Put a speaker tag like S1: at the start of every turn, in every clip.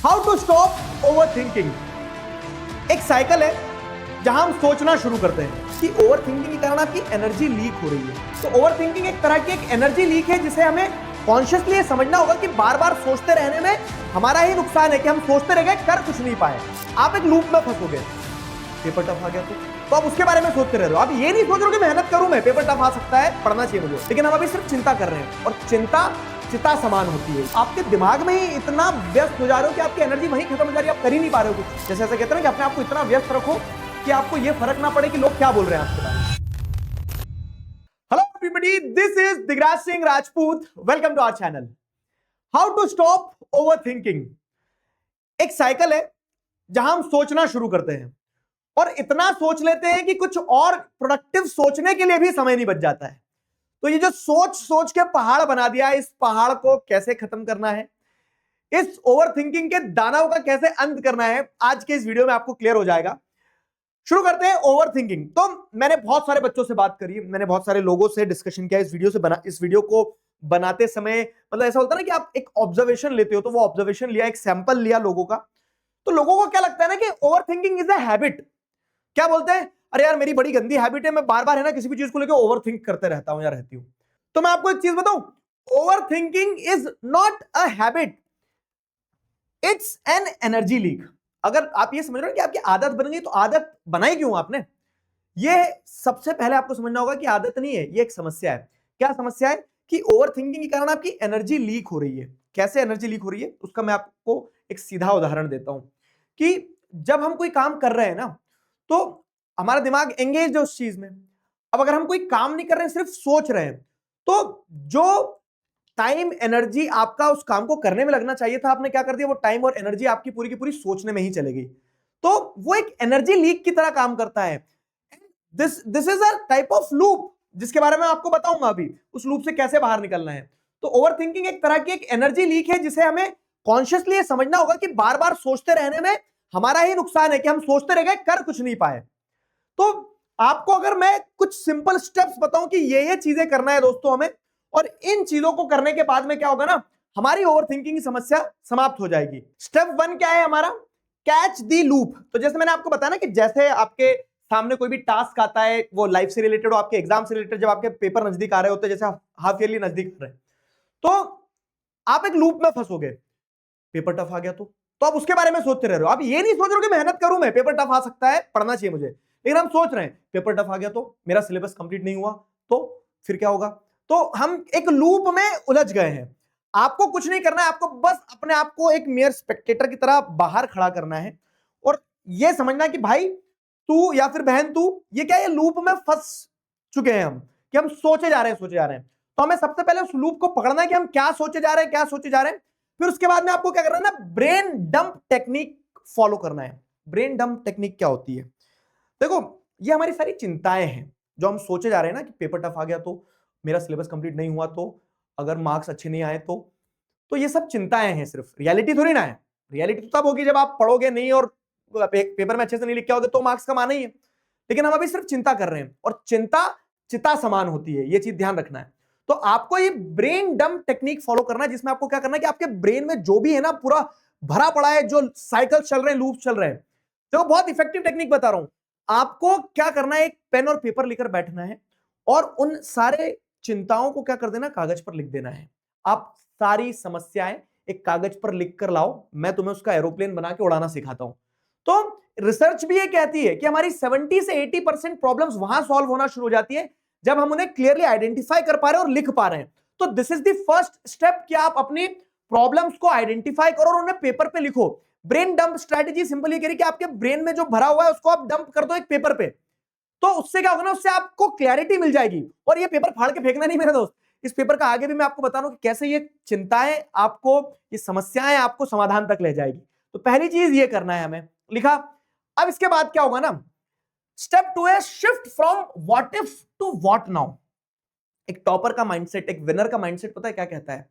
S1: How to stop overthinking. एक cycle है जहां हम सोचना शुरू करते हैं कि ओवर थिंकिंग के कारण आपकी एनर्जी लीक हो रही है। तो ओवर थिंकिंग एक तरह की एक एनर्जी लीक है जिसे हमें कॉन्शियसली समझना होगा कि बार बार सोचते रहने में हमारा ही नुकसान है कि हम सोचते रह गए, कर कुछ नहीं पाए, आप एक लूप में फंसोगे। पेपर टफ आ गया तो आप उसके बारे में सोचते रह रहे हो। आप ये नहीं सोच रहे हो कि मेहनत करूं मैं, पेपर टफ आ सकता है, पढ़ना चाहिए मुझे, लेकिन हम अभी सिर्फ चिंता कर रहे हैं। और चिंता चिता समान होती है। आपके दिमाग में ही इतना व्यस्त हो जा रहे हो कि आपकी एनर्जी वहीं खत्म हो जा रही है, आप कर ही नहीं पा रहे हो कुछ। जैसे ऐसा कहते हैं कि अपने आप को इतना व्यस्त रखो कि आपको ये फर्क ना पड़े कि लोग क्या बोल रहे हैं आपके बारे में। Hello everybody, this is Digraj Singh Rajput, welcome to our channel. How to stop overthinking. एक साइकिल है जहां हम सोचना शुरू करते हैं और इतना सोच लेते हैं कि कुछ और प्रोडक्टिव सोचने के लिए भी समय नहीं बच जाता है। तो ये जो सोच सोच के पहाड़ बना दिया है, इस पहाड़ को कैसे खत्म करना है, इस ओवर थिंकिंग के दानव का कैसे अंत करना है, आज के इस वीडियो में आपको क्लियर हो जाएगा। शुरू करते हैं ओवर थिंकिंग। तो मैंने बहुत सारे बच्चों से बात करी, मैंने बहुत सारे लोगों से डिस्कशन किया इस वीडियो को बनाते समय। मतलब ऐसा होता है ना कि आप एक ऑब्जर्वेशन लेते हो, तो वो ऑब्जर्वेशन लिया, एक सैंपल लिया लोगों का। तो लोगों को क्या लगता है ना कि over thinking is a habit. क्या बोलते हैं, अरे यार मेरी बड़ी गंदी हैबिट है, मैं बार बार है ना किसी भी चीज को लेकर ओवर थिंक करते रहता हूं या रहती हूं। तो मैं आपको एक चीज बताऊं, over thinking is not a habit, it's an energy leak. अगर आप ये समझ रहे हो कि आपकी आदत बन गई, तो आदत बनाई क्यों आपने, ये सबसे पहले आपको समझना होगा कि आदत नहीं है, ये एक समस्या है। क्या समस्या है कि ओवर थिंकिंग के कारण आपकी एनर्जी लीक हो रही है। कैसे एनर्जी लीक हो रही है उसका मैं आपको एक सीधा उदाहरण देता हूं कि जब हम कोई काम कर रहे हैं ना, तो हमारा दिमाग एंगेज है उस चीज में। अब अगर हम कोई काम नहीं कर रहे हैं, सिर्फ सोच रहे हैं, तो जो टाइम एनर्जी आपका उस काम को करने में लगना चाहिए था, आपने क्या कर दिया, वो टाइम और एनर्जी आपकी पूरी की पूरी सोचने में ही चले गई। तो वो एक एनर्जी लीक की तरह काम करता है। This is a type of loop जिसके बारे में आपको बताऊंगा अभी, उस लूप से कैसे बाहर निकलना है। तो ओवर थिंकिंग एक तरह की एक एनर्जी लीक है जिसे हमें कॉन्शियसली समझना होगा कि बार बार सोचते रहने में हमारा ही नुकसान है कि हम सोचते रह गए, कर कुछ नहीं पाए। तो आपको अगर मैं कुछ सिंपल स्टेप्स बताऊं कि ये चीजें करना है दोस्तों हमें, और इन चीजों को करने के बाद में क्या होगा ना, हमारी ओवर थिंकिंग की समस्या समाप्त हो जाएगी। स्टेप 1 क्या है हमारा, कैच द लूप। तो जैसे मैंने आपको बताया ना कि जैसे आपके सामने कोई भी टास्क आता है, वो लाइफ से रिलेटेड हो, आपके एग्जाम से रिलेटेड, जब आपके पेपर नजदीक आ रहे होते हैं, जैसे हाफ ईयरली नजदीक आ रहे हैं, तो आप एक लूप में फंसोगे। पेपर टफ आ गया तो आप उसके बारे में सोचते रह रहे हो। आप ये नहीं सोच रहे हो कि मेहनत करूं मैं, पेपर टफ आ सकता है, पढ़ना चाहिए मुझे, लेकिन हम सोच रहे हैं पेपर टफ आ गया तो मेरा सिलेबस कंप्लीट नहीं हुआ तो फिर क्या होगा। तो हम एक लूप में उलझ गए हैं। आपको कुछ नहीं करना है, आपको बस अपने आप को एक मेयर स्पेक्टेटर की तरह बाहर खड़ा करना है और ये समझना कि भाई तू या फिर बहन तू, ये क्या, ये लूप में फंस चुके हैं हम, कि हम सोचे जा रहे हैं सोचे जा रहे हैं। तो हमें सबसे पहले उस लूप को पकड़ना है कि हम क्या सोचे जा रहे हैं, क्या सोचे जा रहे हैं। फिर उसके बाद में आपको क्या करना है ना, ब्रेन डंप टेक्निक फॉलो करना है। ब्रेन डंप टेक्निक क्या होती है, देखो ये हमारी सारी चिंताएं हैं जो हम सोचे जा रहे हैं ना कि पेपर टफ आ गया तो, मेरा सिलेबस कंप्लीट नहीं हुआ तो, अगर मार्क्स अच्छे नहीं आए तो ये सब चिंताएं हैं, सिर्फ रियलिटी थोड़ी ना है। रियलिटी तो तब होगी जब आप पढ़ोगे नहीं और पेपर में अच्छे से नहीं लिख के आओगे तो मार्क्स कम आना ही है। लेकिन हम अभी सिर्फ चिंता कर रहे हैं, और चिंता चिता समान होती है, ये चीज ध्यान रखना है। तो आपको ये ब्रेन डंप टेक्निक फॉलो करना है, जिसमें आपको क्या करना है कि आपके ब्रेन में जो भी है ना पूरा भरा पड़ा है, जो साइकिल चल रहे हैं, लूप चल रहे हैं। तो बहुत इफेक्टिव टेक्निक बता रहा हूं। आपको क्या करना है, एक पेन और पेपर लेकर बैठना है और उन सारे चिंताओं को क्या कर देना, कागज पर लिख देना है। आप सारी समस्याएं एक कागज पर लिख कर लाओ, मैं तुम्हें उसका एरोप्लेन बना के उड़ाना सिखाता हूं। तो रिसर्च भी ये कहती है कि हमारी 70 से 80% प्रॉब्लम्स वहां सॉल्व होना शुरू हो जाती है जब हम उन्हें क्लियरली आइडेंटिफाई कर पा रहे हैं और लिख पा रहे हैं। तो this is the first step कि आप अपनी प्रॉब्लम्स को आइडेंटिफाई करो और उन्हें पेपर पे लिखो। ब्रेन डंप स्ट्रेटजी सिंपल ये कह रही कि आपके ब्रेन में जो भरा हुआ है उसको आप डंप कर दो एक पेपर पे। तो उससे क्या होगा ना, उससे आपको क्लैरिटी मिल जाएगी। और ये पेपर फाड़ के फेंकना नहीं मेरे दोस्त, इस पेपर का आगे भी मैं आपको बता रहा हूं कि कैसे ये चिंताएं आपको, ये समस्याएं आपको समाधान तक ले जाएगी। तो पहली चीज ये करना है हमें, लिखा। अब इसके बाद क्या होगा ना, स्टेप 2 है shift from what if two what now. एक टॉपर का माइंडसेट, एक विनर का माइंडसेट पता है क्या कहता है,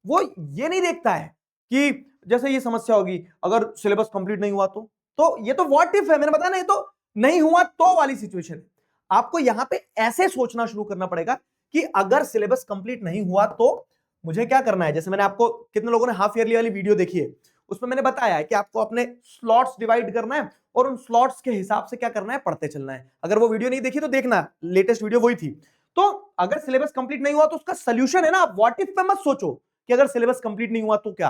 S1: वो ये नहीं देखता है कि जैसे ये समस्या होगी, अगर सिलेबस कंप्लीट नहीं हुआ तो ये तो व्हाट इफ है, मैंने बताया ना, ये तो नहीं हुआ तो वाली सिचुएशन। आपको यहां पे ऐसे सोचना शुरू करना पड़ेगा कि अगर सिलेबस कंप्लीट नहीं हुआ तो मुझे क्या करना है। जैसे मैंने आपको, कितने लोगों ने हाफ ईयरली वाली वीडियो देखी है, उसमें मैंने बताया है कि आपको अपने स्लॉट्स डिवाइड करना है और उन स्लॉट्स के हिसाब से क्या करना है, पढ़ते चलना है। अगर वो वीडियो नहीं देखी तो देखना, लेटेस्ट वीडियो वही थी। तो अगर सिलेबस कंप्लीट नहीं हुआ तो उसका सोल्यूशन है ना, आप व्हाट इफ पे मत सोचो कि अगर सिलेबस कंप्लीट नहीं हुआ तो क्या,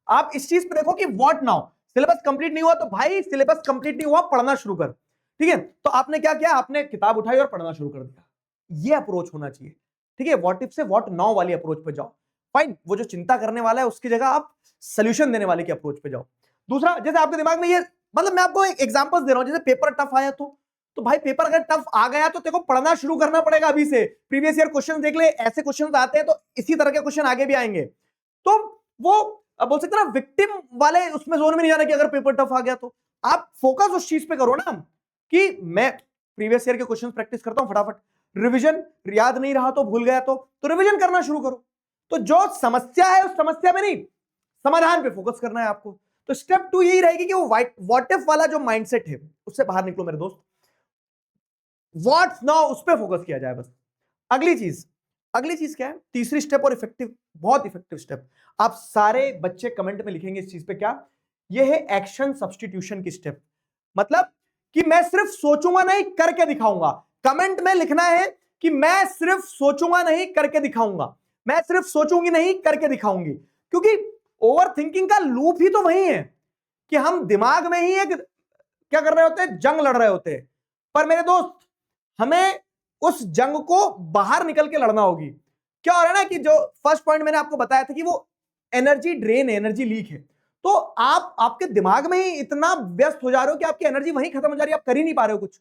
S1: आप इस चीज पे देखो कि व्हाट नाउ, सिलेबस कंप्लीट नहीं हुआ तो भाई सिलेबस कंप्लीट नहीं हुआ, पढ़ना शुरू कर। ठीक है, तो आपने क्या किया, आपने किताब उठाई और पढ़ना शुरू कर दिया। ये अप्रोच होना चाहिए। ठीक है, व्हाट इफ से व्हाट नाउ वाली अप्रोच पे जाओ। फाइन, वो जो चिंता करने वाला है उसकी जगह आप सोल्यूशन देने वाले की अप्रोच पे जाओ। दूसरा, जैसे आपके दिमाग में ये, मतलब मैं आपको एक एग्जांपल दे रहा हूं, जैसे पेपर टफ आया तो भाई पेपर अगर टफ आ गया तो तेको पढ़ना शुरू करना पड़ेगा अभी से। प्रीवियस ईयर क्वेश्चन देख ले, ऐसे क्वेश्चन आते हैं तो इसी तरह के क्वेश्चन आगे भी आएंगे। तो वो अब बोल सकते ना विक्टिम वाले उसमें जोन में नहीं जाना कि अगर पेपर टफ आ गया तो आप फोकस उस चीज पे करो ना कि मैं प्रीवियस ईयर के क्वेश्चन प्रैक्टिस करता हूं फटाफट, रिवीजन याद नहीं रहा तो भूल गया तो रिवीजन करना शुरू करो। तो जो समस्या है उस समस्या में नहीं, समाधान पे फोकस करना है आपको। तो स्टेप 2 यही रहेगी कि वो व्हाट इफ वाला जो माइंडसेट है उससे बाहर निकलो मेरे दोस्त, व्हाट्स नाउ उस पे फोकस किया जाए बस। अगली चीज क्या है, तीसरी स्टेप और इफेक्टिव, बहुत इफेक्टिव स्टेप, आप सारे बच्चे कमेंट में लिखेंगे इस चीज पे, क्या ये है, एक्शन सब्स्टिट्यूशन की स्टेप। मतलब कि मैं सिर्फ सोचूंगा नहीं, करके दिखाऊंगा। कमेंट में लिखना है कि मैं सिर्फ सोचूंगा नहीं, करके दिखाऊंगा। मैं सिर्फ सोचूंगी नहीं, करके दिखाऊंगी। क्योंकि ओवर थिंकिंग का लूप ही तो वही है कि हम दिमाग में ही एक क्या कर रहे होते हैं, जंग लड़ रहे होते हैं। पर मेरे दोस्त, हमें उस जंग को बाहर निकल के लड़ना होगी। क्या हो रहा है ना कि जो फर्स्ट पॉइंट मैंने आपको बताया था कि वो एनर्जी ड्रेन है, एनर्जी लीक है। तो आप आपके दिमाग में ही इतना व्यस्त हो जा रहे हो कि आपकी एनर्जी वहीं खत्म हो जा रही है, आप कर ही नहीं पा रहे हो कुछ।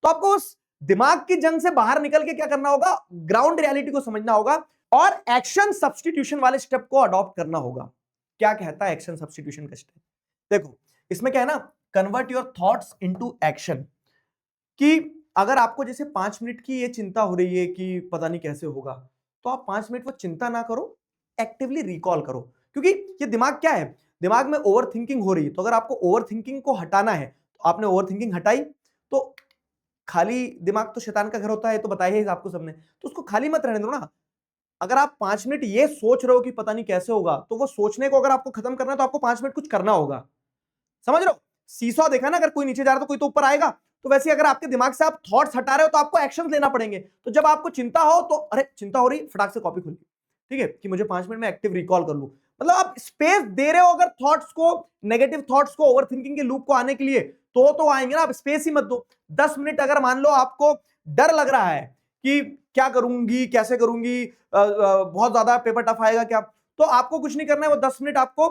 S1: तो आपको उस दिमाग की जंग से बाहर निकल के क्या करना होगा, ग्राउंड रियलिटी को समझना होगा और एक्शन सब्स्टिट्यूशन वाले स्टेप को अडॉप्ट करना होगा। क्या कहता है एक्शन सब्स्टिट्यूशन का स्टेप, देखो इसमें क्या है ना, convert your thoughts into action. कि अगर आपको जैसे 5 मिनट की ये चिंता हो रही है कि पता नहीं कैसे होगा, तो आप 5 मिनट वो चिंता ना करो, एक्टिवली रिकॉल करो। क्योंकि ये दिमाग क्या है, दिमाग में ओवर थिंकिंग हो रही है, तो अगर आपको ओवर थिंकिंग को हटाना है तो आपने ओवर थिंकिंग हटाई, तो खाली दिमाग तो शैतान का घर होता है, तो बताया ही आपको सबने, तो उसको खाली मत रहने दो ना। अगर आप 5 मिनट ये सोच रहे हो कि पता नहीं कैसे होगा, तो वो सोचने को अगर आपको खत्म करना है तो आपको 5 मिनट कुछ करना होगा। समझ रहे हो, सीसॉ देखा ना, अगर कोई नीचे जा रहा है तो कोई तो ऊपर आएगा। तो वैसे अगर आपके दिमाग से आप थॉट्स हटा रहे हो तो आपको एक्शन लेना पड़ेंगे। तो जब आपको चिंता हो तो अरे चिंता हो रही, फटाक से कॉपी खोलिए, ठीक है, कि मुझे 5 मिनट में एक्टिव रिकॉल कर लूं। मतलब आप स्पेस दे रहे हो अगर थॉट्स को, नेगेटिव थॉट्स को, ओवर थिंकिंग के लूप को आने के लिए, तो आएंगे ना, आप स्पेस ही मत दो। 10 मिनट अगर मान लो आपको डर लग रहा है कि क्या करूंगी, कैसे करूंगी, बहुत ज्यादा पेपर टफ आएगा क्या, तो आपको कुछ नहीं करना है, वो 10 मिनट आपको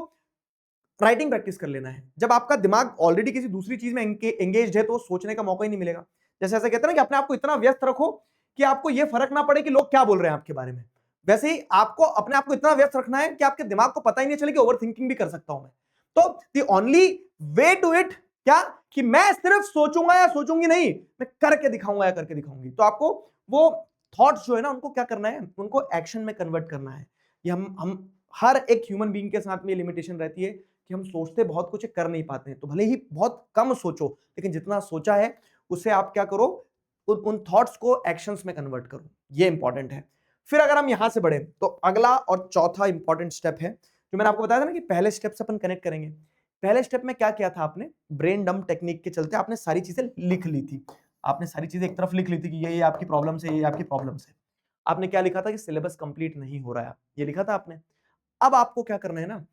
S1: राइटिंग प्रैक्टिस कर लेना है। जब आपका दिमाग ऑलरेडी किसी दूसरी चीज में एंगेज्ड है तो सोचने का मौका ही नहीं मिलेगा। जैसे ऐसा कहते हैं ना कि अपने आप को इतना व्यस्त रखो कि आपको यह फर्क ना पड़े कि लोग क्या बोल रहे हैं आपके बारे में, वैसे ही आपको अपने आप को इतना व्यस्त रखना है कि आपके दिमाग को पता ही नहीं चले कि ओवर थिंकिंग भी कर सकता हूं मैं। तो the only way to it क्या, कि मैं सिर्फ सोचूंगा या सोचूंगी नहीं, मैं करके दिखाऊंगा या करके दिखाऊंगी। तो आपको वो थॉट्स जो है ना, उनको क्या करना है, उनको एक्शन में कन्वर्ट करना है। ये हम हर एक ह्यूमन बीइंग के साथ में ये लिमिटेशन रहती है कि हम सोचते बहुत कुछ कर नहीं पाते हैं। तो भले ही बहुत कम सोचो, लेकिन जितना सोचा है उसे आप क्या करो, उन थॉट्स को एक्शंस में कन्वर्ट करो। ये इंपॉर्टेंट है। फिर अगर हम यहां से बढ़े तो अगला और चौथा इंपॉर्टेंट स्टेप है, जो मैंने आपको बताया था ना कि पहले स्टेप से अपन कनेक्ट करेंगे। पहले स्टेप में क्या किया था आपने, ब्रेन डंप टेक्निक के चलते आपने सारी चीजें लिख ली थी। आपने सारी चीजें एक तरफ लिख ली थी कि ये आपकी प्रॉब्लम है, ये आपकी प्रॉब्लम है। आपने क्या लिखा था कि सिलेबस कंप्लीट नहीं हो रहा है, ये लिखा था आपने। अब आपको क्या करना है ना,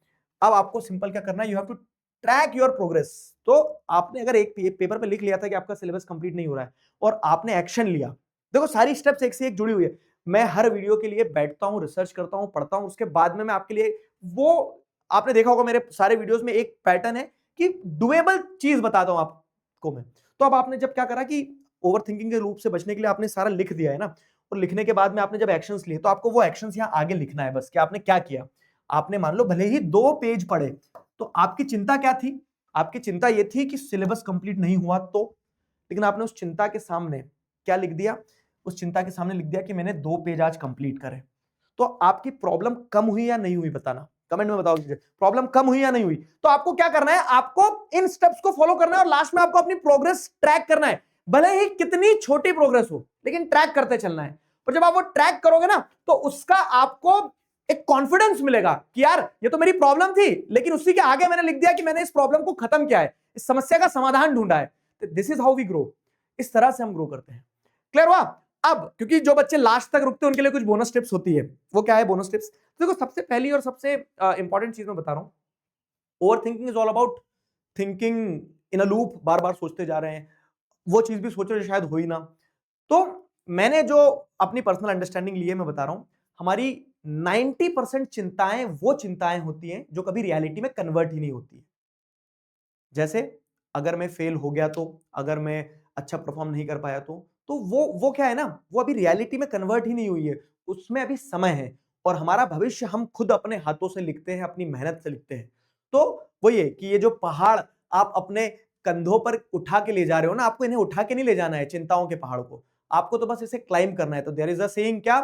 S1: अब आपको सिंपल क्या करना है, you have to track your progress. तो आपने अगर एक पेपर पे लिख लिया था कि आपका सिलेबस कंप्लीट नहीं हो रहा है और आपने एक्शन लिया, देखो सारी स्टेप्स एक से एक जुड़ी हुई है। मैं हर वीडियो के लिए बैठता हूं, रिसर्च करता हूं, पढ़ता हूं, उसके बाद में मैं आपके लिए, वो आपने देखा होगा मेरे सारे वीडियोस में एक पैटर्न है कि डुएबल चीज बताता हूं आपको मैं। तो अब आपने जब क्या करा कि ओवर थिंकिंग के लूप से बचने के लिए आपने सारा लिख दिया है ना, और लिखने के बाद में आपने जब एक्शंस लिए तो आपको वो एक्शंस यहां आगे लिखना है बस, कि आपने क्या किया। आपने मान लो भले ही 2 पेज पढ़े, तो आपकी चिंता क्या थी, आपकी चिंता यह थी कि सिलेबस कंप्लीट नहीं हुआ तो, लेकिन आपने उस चिंता के सामने क्या लिख दिया, उस चिंता के सामने लिख दिया कि मैंने 2 पेज आज कंप्लीट करे। तो आपकी प्रॉब्लम कम हुई या नहीं हुई, बताना कमेंट में बताओ। प्रॉब्लम कम हुई या नहीं हुई, तो आपको क्या करना है, आपको इन स्टेप्स को फॉलो करना है और लास्ट में आपको अपनी प्रोग्रेस ट्रैक करना है। भले ही कितनी छोटी प्रोग्रेस हो, लेकिन ट्रैक करते चलना है। और जब आप वो ट्रैक करोगे ना, तो उसका आपको एक कॉन्फिडेंस मिलेगा कि यार ये तो मेरी प्रॉब्लम थी, लेकिन उसी के आगे मैंने लिख दिया कि मैंने इस प्रॉब्लम को खत्म किया है, इस समस्या का समाधान ढूंढा है। This is how we grow. इस तरह से हम ग्रो करते हैं। क्लियर हुआ? अब क्योंकि जो बच्चे लास्ट तक रुकते हैं उनके लिए कुछ बोनस टिप्स होती है। वो क्या है बोनस टिप्स? देखो, सबसे पहली और सबसे इंपॉर्टेंट चीज मैं बता रहा हूं, overthinking is all about thinking in a loop, बार बार सोचते जा रहे हैं, वो चीज भी सोचो जो शायद हो ही ना। तो मैंने जो अपनी पर्सनल अंडरस्टैंडिंग ली है, मैं बता रहा हूं, हमारी 90% चिंताएं वो चिंताएं होती हैं जो कभी रियलिटी में कन्वर्ट ही नहीं होती है। जैसे अगर मैं फेल हो गया तो, अगर मैं अच्छा परफॉर्म नहीं कर पाया तो वो क्या है ना, वो अभी रियलिटी में कन्वर्ट ही नहीं हुई है, उसमें अभी समय है। और हमारा भविष्य हम खुद अपने हाथों से लिखते हैं, अपनी मेहनत से लिखते हैं। तो वो ये कि ये जो पहाड़ आप अपने कंधों पर उठा के ले जा रहे हो ना, आपको इन्हें उठा के नहीं ले जाना है, चिंताओं के पहाड़ को, आपको तो बस इसे क्लाइम करना है। तो देयर इज अ सेइंग क्या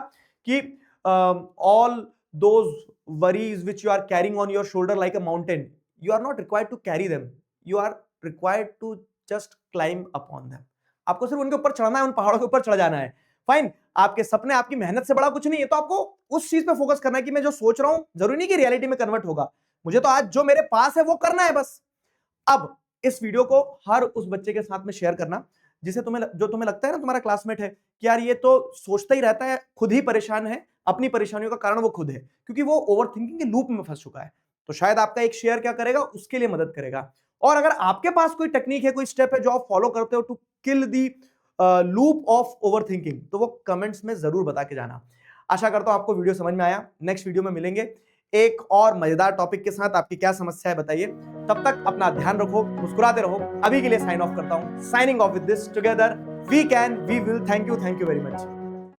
S1: कि all those worries which you are carrying on your shoulder like a mountain, you are not required to carry them, you are required to just climb upon them. आपको सिर्फ उनके ऊपर चढ़ना है, उन पहाड़ों के ऊपर चढ़ जाना है। फाइन, आपके सपने आपकी मेहनत से बड़ा कुछ नहीं है, तो आपको उस चीज पे फोकस करना है कि मैं जो सोच रहा हूं जरूरी नहीं कि रियलिटी में कन्वर्ट होगा, मुझे तो आज जो मेरे पास है वो करना है बस। अब इस वीडियो को हर उस बच्चे के साथ में शेयर करना जिसे जो तुम्हें लगता है ना तुम्हारा क्लासमेट है कि यार ये तो सोचता ही रहता है, खुद ही परेशान है, अपनी परेशानियों का कारण वो खुद है, क्योंकि वो ओवर थिंकिंग के लूप में फंस चुका है। तो शायद आपका एक शेयर क्या करेगा, उसके लिए मदद करेगा। और अगर आपके पास कोई टेक्निक है, कोई स्टेप है जो आप फॉलो करते हो to kill the loop of overthinking, तो वो कमेंट्स में जरूर बता के जाना। आशा करता हूं आपको वीडियो समझ में आया। नेक्स्ट वीडियो में मिलेंगे एक और मजेदार टॉपिक के साथ। आपकी क्या समस्या है बताइए। तब तक अपना ध्यान रखो, मुस्कुराते रहो। अभी के लिए साइन ऑफ करता हूं, signing off with this together we can we will. Thank you very much.